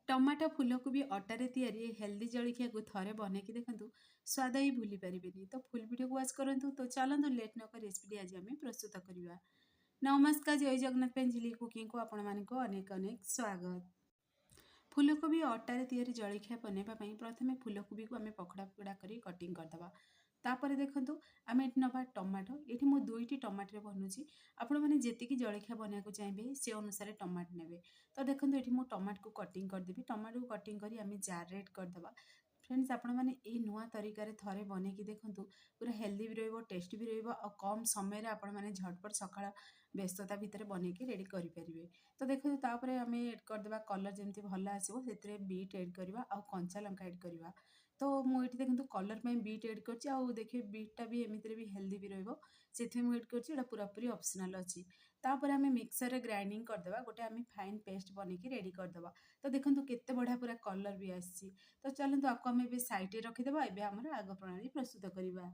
Tomato फूलकोबी अटारे तैयारी healthy जलखिया को थरे बनैकी देखंतु स्वाद ही भूली पारिबेनी। तो फुल वीडियो को वाच करंतु। तो चलंतु लेट न कर रेसिपी आज आम प्रस्तुत करवा। नमस्कार, जय जगन्नाथ पेंजिली कुकिंग को आपण मानक अनेक अनेक स्वागत। फूलकोबी अटारे तैयारी जलखिया बनैबा पई प्रथमे फूलकोबी को आम पकड़ा पकड़ा करी कटिंग करदबा। तापर देखंतु आम एठी नबा टमाटो। एठी मो 2टी टमाटर बनुची। आपण माने जेतिकी जलखिया बनाया को चाहिए से अनुसार टमाटर नेबे। तो देखंतु एठी मो टमाटर को कटिंग कर देबी। टमाटर को कटिंग करी आम जार रेड करदबा। फ्रेंड्स, आपण माने ए नुआ तरीका थरे बनैकी देखंतु पूरा हेल्दी भी रहइबो, टेस्टी भी रहइबो और कम समय रे आपण माने झटपट सकाळ व्यस्तता भितर बनैकी रेडी करि परिबे। तो देखो तापर आम एड करदे कलर जमी भल आसो से बीट एड करवा आ कंचा लंका एड करवा। तो मुझे देखो कलर पे बीट एड कर देखिए बीटा भी एमती भी हेल्दी भी रही मुझे एड कर पूरा पूरी ऑप्शनल अच्छी। तापर आम मिक्सर रे ग्राइंडिंग करदे गोटे आम फाइन पेस्ट बनैकी रेडी करदे। तो देखो केते बढ़िया पूरा कलर भी आसी। तो चलते आपको आम साइड रखीदे। एबे आमर आग प्रणाली प्रस्तुत करवा।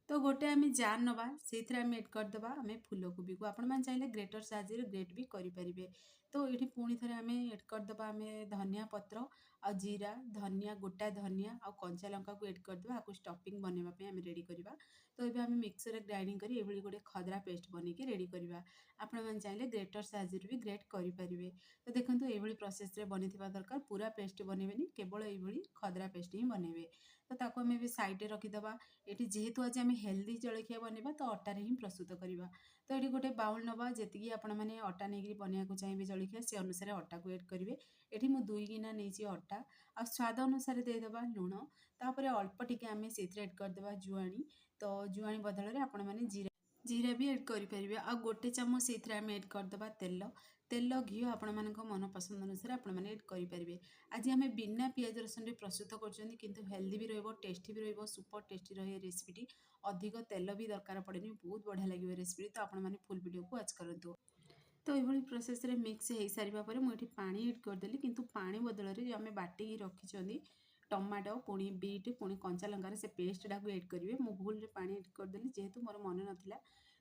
तो गोटे आम जार नवा से आम एड करदे आम फूलकोबी को आपण मैंने चाहिए ग्रेटर साइज ग्रेट भी करें। तो ये पुणी थे आम एड करदे आम धनिया पत्र आ जीरा धनिया गोटा धनिया आ कंचा लंका को एड करदे आपको स्टफिंग बनवाई आम रेडी करवा। तो ये आम मिक्सर ग्राइंडिंग करी ये गोटे खदरा पेस्ट बनैकी रेडी करवा। आपण मैंने चाहिए ग्रेटर साइज भी ग्रेट करें। तो देखो ये प्रोसेस बनी दरकार पूरा पेस्ट बनइबेनी केवल ये खदरा पेस्ट ही बनइबे। तो ताको आम साइड रखीदे। ये जेहेतु आज आम हेल्दी जलखिया बनवा तो अटार ही प्रस्तुत करवा। तो ये गोटे बाउल नवा जी आपण मैंने अटा नहीं बनवाक चाहिए जलखिया से अनुसार अटा को एड करेंगे। ये मुझे 2 गिना नहीं अटा आ स्वाद अनुसार देदेबा लुण। तापर अल्प टिके आम से एड करदे जुआणी। तो जुआणी बदल में आपण मैंने जीरा जीरा भी एड करेंगे। आ गोटे चामच से आम एड करदे तेल तेल घी आपण मान मन पसंद अनुसार आपण मैंने एड करेंगे। आज आम बिना पियाज रसुन प्रस्तुत कर किंतु हेल्दी भी रहिबो, टेस्टी भी रहिबो, सुपर टेस्टी रही रेसिपीटी। अधिक तेल भी दरकार पड़ेनी, बहुत बढ़िया लगे रेसिपी। तो आपण मैंने फुल वीडियो को वाच करंतु। तो ये प्रोसेस रे मिक्स हो सारा पर मुझे पानी एड करदेली किंतु पानी बदल में जो आम बाटिकी रखी टमाटो पुणी बीट पुणी कंचा लंकार से पेस्ट टाक एड करेंगे। मु भूल पानी एड करदेली जेहेतु मोर मन नाला।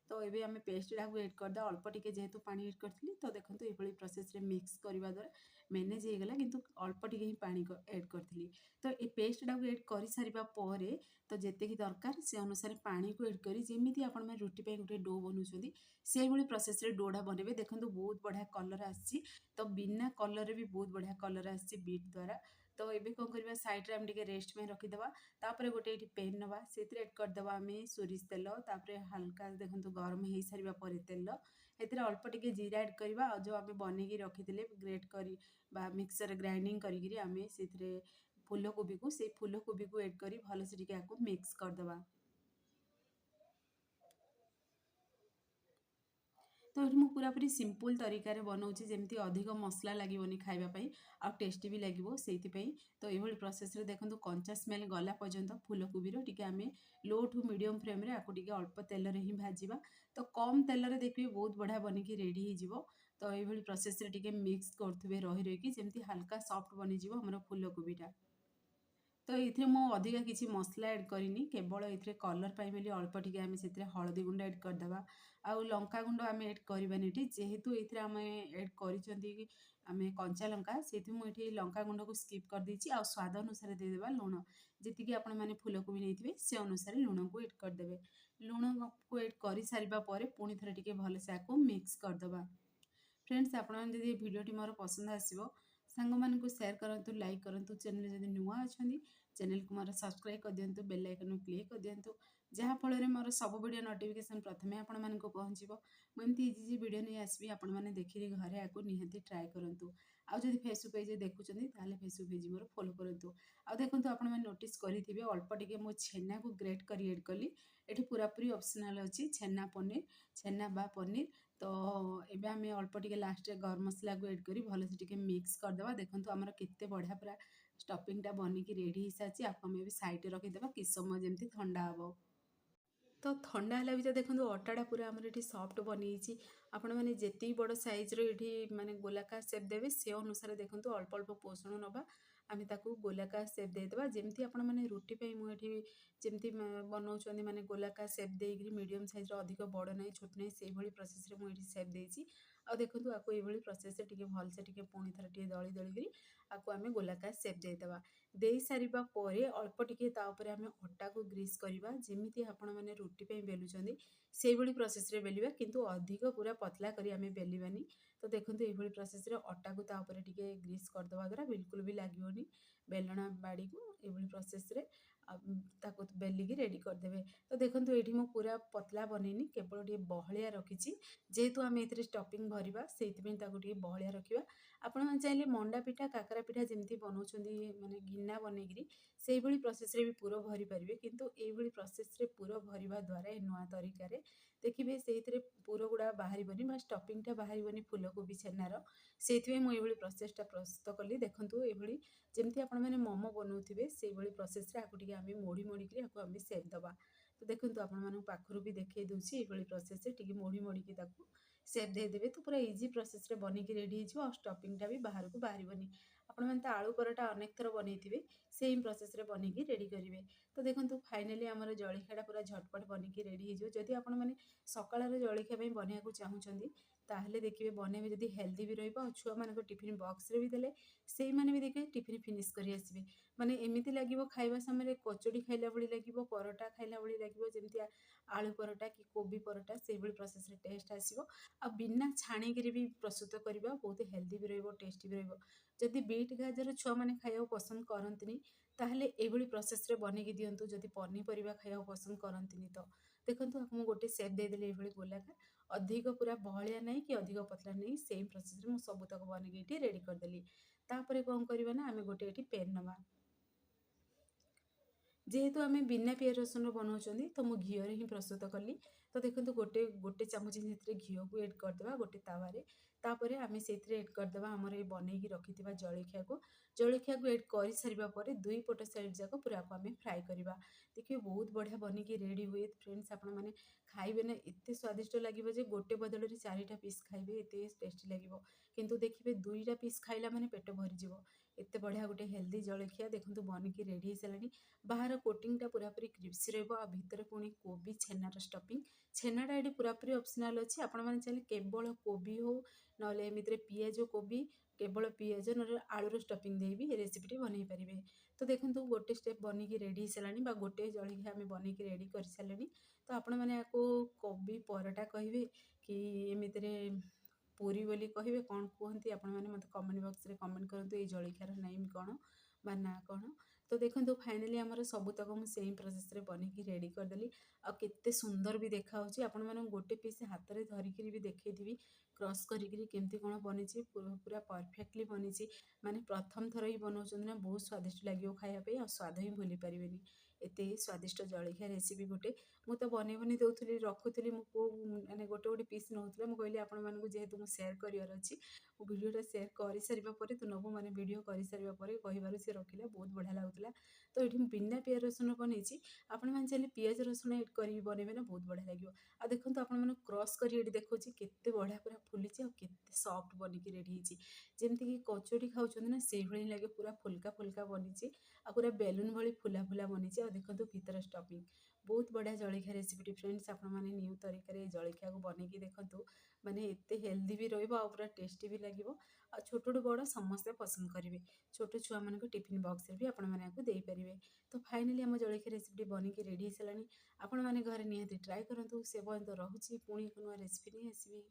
तो ये आम पेस्ट टाक एड करदे अल्प टिके जेहेतु पानी एड करी। तो देखो ये प्रोसेस रे मिक्स करने द्वारा मैनेज होगला किंतु अल्प टिके ही पानी एड करी। तो ये पेस्ट टाक एड कर सारा पर तो जितकी दरकार से अनुसार पानी को एड करी जमी आप रुटी पे गोटे डो बनाऊँ से भाई प्रोसेस रे डोडा बनइबे। देखो बहुत बढ़िया कलर आसी। तो बिना कलर भी बहुत बढ़िया कलर आसी बीट द्वारा। तो ये कौन करवा साइड आम टे रेस्ट में रखीदे। तापर गोटे ये पेन नवा से एड करदे आम सोरिष तेल। तापर हल्का देखो गरम हो सारा पर तेल ए अल्प टिके जीरा एड करवा जो आम बनैकी रखी ग्रेट कर मिक्सर ग्राइंडिंग करी आम से फूलकोबी को से फूलकोबी को एड कर भल से मिक्स करदे। तो ये पूरा पूरी सिंपल तरीका बनाऊँगी जमी अधिक मसला लगे खावाई आ टेस्टी भी लगे से। तो ये प्रोसेस रे देखो कंचा स्मेल गला पर्यंत फूलकोबी टी आम लो टू मीडियम फ्लेम रे आपको टी अल्प तेल रे ही भाजवा। तो कम तेल रे देखिए बहुत बढ़िया बनिकी रेडी हो। तो ये प्रोसेस रे टी मिक्स करुवे रही रही जमी हल्का सॉफ्ट बनीज आम फूलकोबीटा। तो ये मुझे अधिका किसी मसला एड करनी केवल ये कलर पाई बोली अल्प टिके आम से हलदी गुंड एड करदे आउ लंका गुंड आम एड करवानी जेहेतु ये आम एड कर आम कंचा लंका से मुझे लंका गुंड को स्किप कर देछि। आ स्वाद अनुसार देदेबा लुण जी आपण मैंने फूलकोबी नहीं से अनुसार लुण को एड करदे। लुण को एड कर सारा पर पुणी थे टे भलसे आपको मिक्स करदे। फ्रेंड्स, आपण जब भिडियोटी मोर पसंद आसो सांग मानक शेयर करूँ, लाइक करूँ। चैनल जब नुआ अच्छा चैनल को मोर सब्सक्राइब कर दिंतु, बेल आइकन क्लिक कर दिंतु जहाँफल मोर सब वीडियो नोटिफिकेशन प्रथमे आपण मानक पहुँचो। मुझे इजी वीडियो नहीं आसबि आपण मैंने देखिए घरे आपको निहाती ट्राए करूँ। आउ जब फेसबुक पेज देखुं ताले फेसबुक पेज मोर फॉलो करूँ। आ देखो आपण मैंने नोटिस करेंगे अल्प टिके मो छेना को ग्रेट कर एड कली। ये पूरा पूरी ऑप्शनल अच्छी छेना पनीर छेना बा पनीर। तो ये आम अल्प टिके लास्ट गरम मसला को एड करी भल से मिक्स करदे। देखो आमर केते बढ़िया पूरा स्टफिंगटा बनिकी रेडी हो सारी। आपको आम भी साइड रखीदे किस समय जमी ठंडा हम। तो ठंडा है भी देखो अटाटा पूरा आमर ये सफ्ट बनी आपण मैंने जिते बड़ सैज्र ये माने गोलाकार सेप देवे से अनुसार देखो अल्प अल्प पोषण नवा आम ताकू गोलाकार सेप देदेबा जमी आपण मैंने रुटी पे मुझे जमी बनाऊँ माने गोलाकार सेप देकर मीडियम साइज्र अधिक बड़ नहीं छोट नहीं से प्रोसेस मुझे सेप देती। ଆଉ ଦେଖନ୍ତୁ ଆକୁ ଏଇଭଳି ପ୍ରୋସେସ୍‌ରେ ଟିକେ ଭଲସେ ଟିକେ ପୁଣି ଥରେ ଟିକେ ଦଳି ଦଳିକିରି ଆକୁ ଆମେ ଗୋଲାକାର ସେପ୍ ଦେଇଦେବା। ଦେଇ ସାରିବା ପରେ ଅଳ୍ପ ଟିକେ ତା ଉପରେ ଆମେ ଅଟାକୁ ଗ୍ରୀସ୍ କରିବା, ଯେମିତି ଆପଣମାନେ ରୁଟି ପାଇଁ ବେଲୁଛନ୍ତି ସେଇଭଳି ପ୍ରୋସେସ୍‌ରେ ବେଲିବା, କିନ୍ତୁ ଅଧିକ ପୁରା ପତଲା କରି ଆମେ ବେଲିବାନି। ତ ଦେଖନ୍ତୁ ଏଇଭଳି ପ୍ରୋସେସ୍‌ରେ ଅଟାକୁ ତା ଉପରେ ଟିକେ ଗ୍ରୀସ୍ କରିଦେବା ଦ୍ୱାରା ବିଲକୁଲ ବି ଲାଗିବନି ବେଲଣା ବାଡ଼ିକୁ। ଏଇଭଳି ପ୍ରୋସେସ୍‌ରେ ତାକୁ ବେଲିକି ରେଡ଼ି କରିଦେବେ। ତ ଦେଖନ୍ତୁ ଏଇଠି ମୁଁ ପୁରା ପତଲା ବନେଇନି, କେବଳ ଟିକେ ବହଳିଆ ରଖିଛି, ଯେହେତୁ ଆମେ ଏଥିରେ ଷ୍ଟଫିଂ ଭରିବା ସେଇଥିପାଇଁ ତାକୁ ଟିକେ ବହଳିଆ ରଖିବା। ଆପଣମାନେ ଚାହିଁଲେ ମଣ୍ଡା ପିଠା, କାକରା ପିଠା ଯେମିତି ବନଉଛନ୍ତି ମାନେ ଗିନା ବନେଇକିରି ସେଇଭଳି ପ୍ରୋସେସ୍‌ରେ ବି ପୁର ଭରି ପାରିବେ, କିନ୍ତୁ ଏଇଭଳି ପ୍ରୋସେସ୍‌ରେ ପୁର ଭରିବା ଦ୍ୱାରା ଏ ନୂଆ ତରିକାରେ ଦେଖିବେ ସେଇଥିରେ ପୁର ଗୁଡ଼ା ବାହାରିବନି ବା ଷ୍ଟଫିଂଟା ବାହାରିବନି ଫୁଲକୋବି ଛେନାର। ସେଇଥିପାଇଁ ମୁଁ ଏଇଭଳି ପ୍ରୋସେସ୍‌ଟା ପ୍ରସ୍ତୁତ କଲି। ଦେଖନ୍ତୁ ଏଇଭଳି ଯେମିତି ଆପଣମାନେ ମୋମୋ ବନଉଥିବେ ସେଇଭଳି ପ୍ରୋସେସ୍‌ରେ ଆକୁ ଟିକେ ଆମେ ମୋଡ଼ି ମୋଡ଼ିକିରି ଆକୁ ଆମେ ସେପ୍ ଦେବା। ତ ଦେଖନ୍ତୁ ଆପଣମାନଙ୍କୁ ପାଖରୁ ବି ଦେଖେଇ ଦେଉଛି ଏଇଭଳି ପ୍ରୋସେସ୍‌ରେ ଟିକେ ମୋଡ଼ି ମୋଡ଼ିକି ତାକୁ ସେପ୍ ଦେଇଦେବେ। ତ ପୁରା ଇଜି ପ୍ରୋସେସ୍‌ରେ ବନିକି ରେଡ଼ି ହେଇଯିବ, ଆଉ ଷ୍ଟଫିଂଟା ବି ବାହାରକୁ ବାହାରିବନି। ଆପଣମାନେ ତ ଆଳୁ ପରଟା ଅନେକ ଥର ବନେଇଥିବେ, ସେମ୍ ପ୍ରୋସେସ୍‌ରେ ବନେଇକି ରେଡ଼ି କରିବେ। ତ ଦେଖନ୍ତୁ ଫାଇନାଲି ଆମର ଜଳଖିଆଟା ପୁରା ଝଟପଟ ବନିକି ରେଡ଼ି ହେଇଯିବ। ଯଦି ଆପଣମାନେ ସକାଳର ଜଳଖିଆ ପାଇଁ ବନେଇବାକୁ ଚାହୁଁଛନ୍ତି ତାହେଲେ ଦେଖିବେ ବନେଇବେ, ଯଦି ହେଲ୍ଦି ବି ରହିବ ଆଉ ଛୁଆମାନଙ୍କ ଟିଫିନ୍ ବକ୍ସରେ ବି ଦେଲେ ସେଇମାନେ ବି ଦେଖିବେ ଟିଫିନ୍ ଫିନିଶ୍ କରି ଆସିବେ। ମାନେ ଏମିତି ଲାଗିବ ଖାଇବା ସମୟରେ କଚୋଡ଼ି ଖାଇଲା ଭଳି ଲାଗିବ, ପରଟା ଖାଇଲା ଭଳି ଲାଗିବ, ଯେମିତି ଆଳୁ ପରଟା କି କୋବି ପରଟା ସେଇଭଳି ପ୍ରୋସେସ୍‌ରେ ଟେଷ୍ଟ ଆସିବ। ଆଉ ବିନା ଛାଣିକିରି ବି ପ୍ରସ୍ତୁତ କରିବା, ବହୁତ ହେଲ୍ଦି ବି ରହିବ, ଟେଷ୍ଟି ବି ରହିବ। ଯଦି ବିଟ୍ ଗାଜର ଛୁଆମାନେ ଖାଇବାକୁ ପସନ୍ଦ କରନ୍ତିନି ତାହେଲେ ଏଇଭଳି ପ୍ରୋସେସ୍‌ରେ ବନେଇକି ଦିଅନ୍ତୁ, ଯଦି ପନିପରିବା ଖାଇବାକୁ ପସନ୍ଦ କରନ୍ତିନି ତ। ଦେଖନ୍ତୁ ମୁଁ ଗୋଟେ ସେପ୍ ଦେଇଦେଲି ଏଇଭଳି ଗୋଲାକାର, ଅଧିକ ପୁରା ବହଳିଆ ନାହିଁ କି ଅଧିକ ପତଳା ନାହିଁ, ସେମ୍ ପ୍ରୋସେସ୍‌ରେ ମୁଁ ସବୁତକ ବନେଇକି ଏଠି ରେଡ଼ି କରିଦେଲି। ତାପରେ କ'ଣ କରିବା ନା ଆମେ ଗୋଟେ ଏଠି ପେନ୍ ନେବା। ଯେହେତୁ ଆମେ ବିନା ପିଆଜ ରସୁଣ ବନାଉଛନ୍ତି ତ ମୁଁ ଘିଅରେ ହିଁ ପ୍ରସ୍ତୁତ କଲି। ତ ଦେଖନ୍ତୁ ଗୋଟେ ଚାମଚ ସେଥିରେ ଘିଅକୁ ଏଡ଼୍ କରିଦେବା ଗୋଟେ ତାୱାରେ। ତାପରେ ଆମେ ସେଇଥିରେ ଏଡ଼୍ କରିଦେବା ଆମର ଏଇ ବନେଇକି ରଖିଥିବା ଜଳଖିଆକୁ। ଜଳଖିଆକୁ ଏଡ଼୍ କରିସାରିବା ପରେ ଦୁଇ ପଟ ସାଇଡ଼୍ ଯାକ ପୁରାକୁ ଆମେ ଫ୍ରାଏ କରିବା। ଦେଖିବେ ବହୁତ ବଢ଼ିଆ ବନିକି ରେଡ଼ି ହୁଏ ଫ୍ରେଣ୍ଡସ୍। ଆପଣମାନେ ଖାଇବେ ନା ଏତେ ସ୍ୱାଦିଷ୍ଟ ଲାଗିବ ଯେ ଗୋଟେ ବଦଳରେ 4ଟା ପିସ୍ ଖାଇବେ, ଏତେ ଟେଷ୍ଟି ଲାଗିବ। କିନ୍ତୁ ଦେଖିବେ 2ଟା ପିସ୍ ଖାଇଲା ମାନେ ପେଟ ଭରିଯିବ। ଏତେ ବଢ଼ିଆ ଗୋଟେ ହେଲ୍ଦି ଜଳଖିଆ ଦେଖନ୍ତୁ ବନିକି ରେଡ଼ି ହେଇସାରିଲାଣି। ବାହାର କୋଟିଂଟା ପୁରାପୁରି କ୍ରିସ୍ପି ରହିବ, ଆଉ ଭିତରେ ପୁଣି କୋବି ଛେନାର ଷ୍ଟଫିଂ। ଛେନାଟା ଏଠି ପୁରାପୁରି ଅପସନାଲ୍ ଅଛି, ଆପଣମାନେ ଚାହିଁଲେ କେବଳ କୋବି ହଉ ନହେଲେ ଏମିତିରେ ପିଆଜ କୋବି, କେବଳ ପିଆଜ ନହେଲେ ଆଳୁର ଷ୍ଟଫିଂ ଦେଇ ବି ଏ ରେସିପିଟି ବନେଇ ପାରିବେ। ତ ଦେଖନ୍ତୁ ଗୋଟେ ଷ୍ଟେପ୍ ବନିକି ରେଡ଼ି ହେଇସାରିଲାଣି ବା ଗୋଟେ ଜଳଖିଆ ଆମେ ବନେଇକି ରେଡ଼ି କରିସାରିଲେଣି। ତ ଆପଣମାନେ ଆକୁ କୋବି ପରଟା କହିବେ କି ଏମିତିରେ ପୁରୀ ବୋଲି କହିବେ, କ'ଣ କୁହନ୍ତି ଆପଣମାନେ ମୋତେ କମେଣ୍ଟ ବକ୍ସରେ କମେଣ୍ଟ କରନ୍ତୁ ଏଇ ଜଳଖିଆର ନେମ୍ କ'ଣ ବା ନାଁ କ'ଣ। ତ ଦେଖନ୍ତୁ ଫାଇନାଲି ଆମର ସବୁତକ ମୁଁ ସେମ୍ ପ୍ରୋସେସ୍‌ରେ ବନେଇକି ରେଡ଼ି କରିଦେଲି। ଆଉ କେତେ ସୁନ୍ଦର ବି ଦେଖାହେଉଛି। ଆପଣମାନଙ୍କୁ ଗୋଟେ ପିସ୍ ହାତରେ ଧରିକିରି ବି ଦେଖେଇଥିବି କ୍ରସ୍ କରିକିରି କେମିତି କ'ଣ ବନିଛି। ପୁରା ପରଫେକ୍ଟଲି ବନିଛି। ମାନେ ପ୍ରଥମ ଥର ହିଁ ବନଉଛନ୍ତି ନା, ବହୁତ ସ୍ୱାଦିଷ୍ଟ ଲାଗିବ ଖାଇବା ପାଇଁ, ଆଉ ସ୍ୱାଦ ହିଁ ଭୁଲି ପାରିବେନି। ଏତେ ସ୍ୱାଦିଷ୍ଟ ଜଳଖିଆ ରେସିପି ଗୋଟେ। ମୁଁ ତ ବନେଇ ବନେଇ ଦେଉଥିଲି, ରଖୁଥିଲି, ମୋ ପୁଅ ମାନେ ଗୋଟେ ଗୋଟେ ପିସ୍ ନେଉଥିଲା। ମୁଁ କହିଲି ଆପଣମାନଙ୍କୁ ଯେହେତୁ ମୁଁ ସେୟାର କରିବାର ଅଛି, ମୁଁ ଭିଡ଼ିଓଟା ସେୟାର କରିସାରିବା ପରେ ତୁ ନେବୁ, ମାନେ ଭିଡ଼ିଓ କରିସାରିବା ପରେ କହିବାରୁ ସେ ରଖିଲା। ବହୁତ ବଢ଼ିଆ ଲାଗୁଥିଲା। ତ ଏଠି ମୁଁ ବିନା ପିଆଜ ରସୁଣ ବନେଇଛି, ଆପଣମାନେ ଚାହିଁଲେ ପିଆଜ ରସୁଣ ଏଡ଼୍ କରିକି ବନେଇବେ ନା, ବହୁତ ବଢ଼ିଆ ଲାଗିବ। ଆଉ ଦେଖନ୍ତୁ ଆପଣମାନଙ୍କୁ କ୍ରସ୍ କରି ଏଠି ଦେଖଉଛି କେତେ ବଢ଼ିଆ ପୁରା ଫୁଲିଛି ଆଉ କେତେ ସଫ୍ଟ ବନିକି ରେଡ଼ି ହେଇଛି। ଯେମିତିକି କଚୋଡ଼ି ଖାଉଛନ୍ତି ନା ସେଇଭଳି ଲାଗେ, ପୁରା ଫୁଲକା ଫୁଲକା ବନିଛି ଆଉ ପୁରା ବେଲୁନ୍ ଭଳି ଫୁଲା ଫୁଲା ବନିଛି। ଆଉ ଦେଖନ୍ତୁ ଭିତରେ ଷ୍ଟଫିଂ। ବହୁତ ବଢ଼ିଆ ଜଳଖିଆ ରେସିପିଟି ଫ୍ରେଣ୍ଡସ୍। ଆପଣମାନେ ନ୍ୟୁ ତରିକାରେ ଏଇ ଜଳଖିଆକୁ ବନେଇକି ଦେଖନ୍ତୁ। ମାନେ ଏତେ ହେଲ୍ଦି ବି ରହିବ ଆଉ ପୁରା ଟେଷ୍ଟି ବି ଲାଗିବ। ଆଉ ଛୋଟଠୁ ବଡ଼ ସମସ୍ତେ ପସନ୍ଦ କରିବେ। ଛୋଟ ଛୁଆମାନଙ୍କ ଟିଫିନ୍ ବକ୍ସରେ ବି ଆପଣମାନେ ଆକୁ ଦେଇପାରିବେ। ତ ଫାଇନାଲି ଆମ ଜଳଖିଆ ରେସିପିଟି ବନିକି ରେଡ଼ି ହେଇସାରିଲାଣି। ଆପଣମାନେ ଘରେ ନିହାତି ଟ୍ରାଏ କରନ୍ତୁ। ସେ ପର୍ଯ୍ୟନ୍ତ ରହୁଛି, ପୁଣି ଏକ ନୂଆ ରେସିପି ନେଇ ଆସିବି।